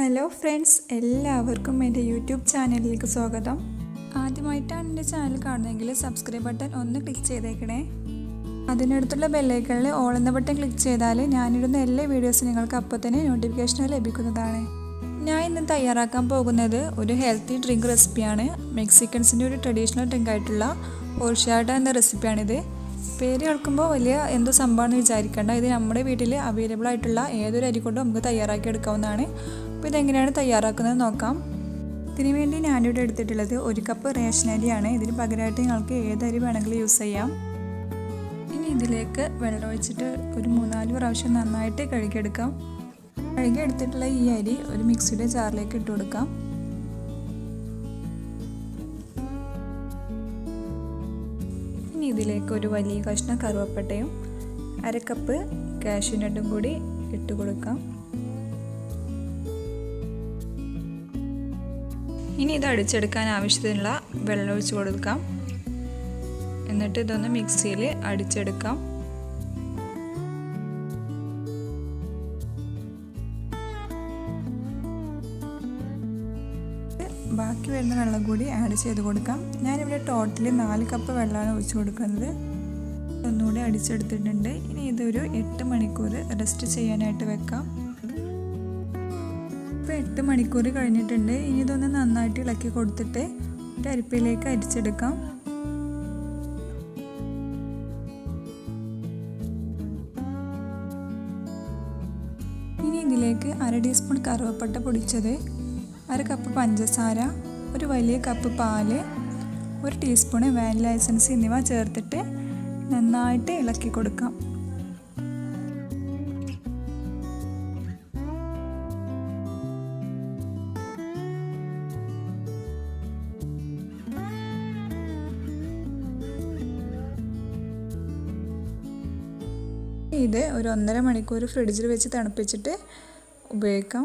Hello friends, എല്ലാവർക്കും എൻ്റെ YouTube ചാനലിലേക്ക് സ്വാഗതം. ആദ്യമായിട്ടാണ് എൻ്റെ ചാനൽ കാണുന്നതെങ്കിൽ സബ്സ്ക്രൈബ് ബട്ടൺ ഒന്ന് ക്ലിക്ക് ചെയ്തേക്കണേ. അതിനടുത്തുള്ള ബെല്ലൈക്കണിൽ ഓൾ എന്ന ബട്ടൺ ക്ലിക്ക് ചെയ്താൽ ഞാനിടുന്ന എല്ലാ വീഡിയോസും നിങ്ങൾക്ക് അപ്പോൾ തന്നെ നോട്ടിഫിക്കേഷൻ ലഭിക്കുന്നതാണ്. ഞാൻ ഇന്ന് തയ്യാറാക്കാൻ പോകുന്നത് ഒരു ഹെൽത്തി ഡ്രിങ്ക് റെസിപ്പിയാണ്. മെക്സിക്കൻസിൻ്റെ ഒരു ട്രഡീഷണൽ ഡ്രിങ്ക് ആയിട്ടുള്ള ഹോർഷാട്ട എന്ന റെസിപ്പിയാണിത്. പേര് കേൾക്കുമ്പോൾ വലിയ എന്തോ സംഭവമാണെന്ന് വിചാരിക്കേണ്ട. ഇത് നമ്മുടെ വീട്ടിൽ അവൈലബിൾ ആയിട്ടുള്ള ഏതൊരു അരി കൊണ്ടും നമുക്ക് തയ്യാറാക്കി എടുക്കാവുന്നതാണ്. അപ്പോൾ ഇതെങ്ങനെയാണ് തയ്യാറാക്കുന്നത് നോക്കാം. ഇതിനു വേണ്ടി ഞാനിവിടെ എടുത്തിട്ടുള്ളത് 1 കപ്പ് റേഷൻ അരിയാണ്. ഇതിന് പകരമായിട്ട് നിങ്ങൾക്ക് ഏതരി വേണമെങ്കിലും യൂസ് ചെയ്യാം. ഇനി ഇതിലേക്ക് വെള്ളം ഒഴിച്ചിട്ട് ഒരു 3-4 പ്രാവശ്യം നന്നായിട്ട് കഴുകിയെടുക്കാം. കഴുകിയെടുത്തിട്ടുള്ള ഈ അരി ഒരു മിക്സിയുടെ ജാറിലേക്ക് ഇട്ട് കൊടുക്കാം. ഇനി ഇതിലേക്ക് ഒരു വലിയ കഷ്ണം കറുവപ്പട്ടയും 1/2 കപ്പ് കാഷ്യൂ നട്ടും കൂടി ഇട്ട് കൊടുക്കാം. ഇനി ഇത് അടിച്ചെടുക്കാൻ ആവശ്യത്തിനുള്ള വെള്ളം ഒഴിച്ച് കൊടുക്കാം. എന്നിട്ട് ഇതൊന്ന് മിക്സിയിൽ അടിച്ചെടുക്കാം. ബാക്കി വരുന്ന വെള്ളം കൂടി ആഡ് ചെയ്ത് കൊടുക്കാം. ഞാനിവിടെ ടോട്ടൽ 4 കപ്പ് വെള്ളമാണ് ഒഴിച്ച് കൊടുക്കുന്നത്. ഒന്നുകൂടി അടിച്ചെടുത്തിട്ടുണ്ട്. ഇനി ഇതൊരു 8 മണിക്കൂർ റെസ്റ്റ് ചെയ്യാനായിട്ട് വെക്കാം. ഇപ്പോൾ 8 മണിക്കൂർ കഴിഞ്ഞിട്ടുണ്ട്. ഇനി ഇതൊന്ന് നന്നായിട്ട് ഇളക്കി കൊടുത്തിട്ട് ഒരു അരിപ്പയിലേക്ക് അരിച്ചെടുക്കാം. ഇനി ഇതിലേക്ക് 1/2 ടീസ്പൂൺ കറുവപ്പട്ട പൊടിച്ചത്, 1/2 കപ്പ് പഞ്ചസാര, ഒരു വലിയ കപ്പ് പാല്, 1 ടീസ്പൂൺ വാനില എസൻസ് എന്നിവ ചേർത്തിട്ട് നന്നായിട്ട് ഇളക്കി കൊടുക്കാം. ഇത് ഒരു 1.5 മണിക്കൂർ ഫ്രിഡ്ജിൽ വെച്ച് തണുപ്പിച്ചിട്ട് ഉപയോഗിക്കാം.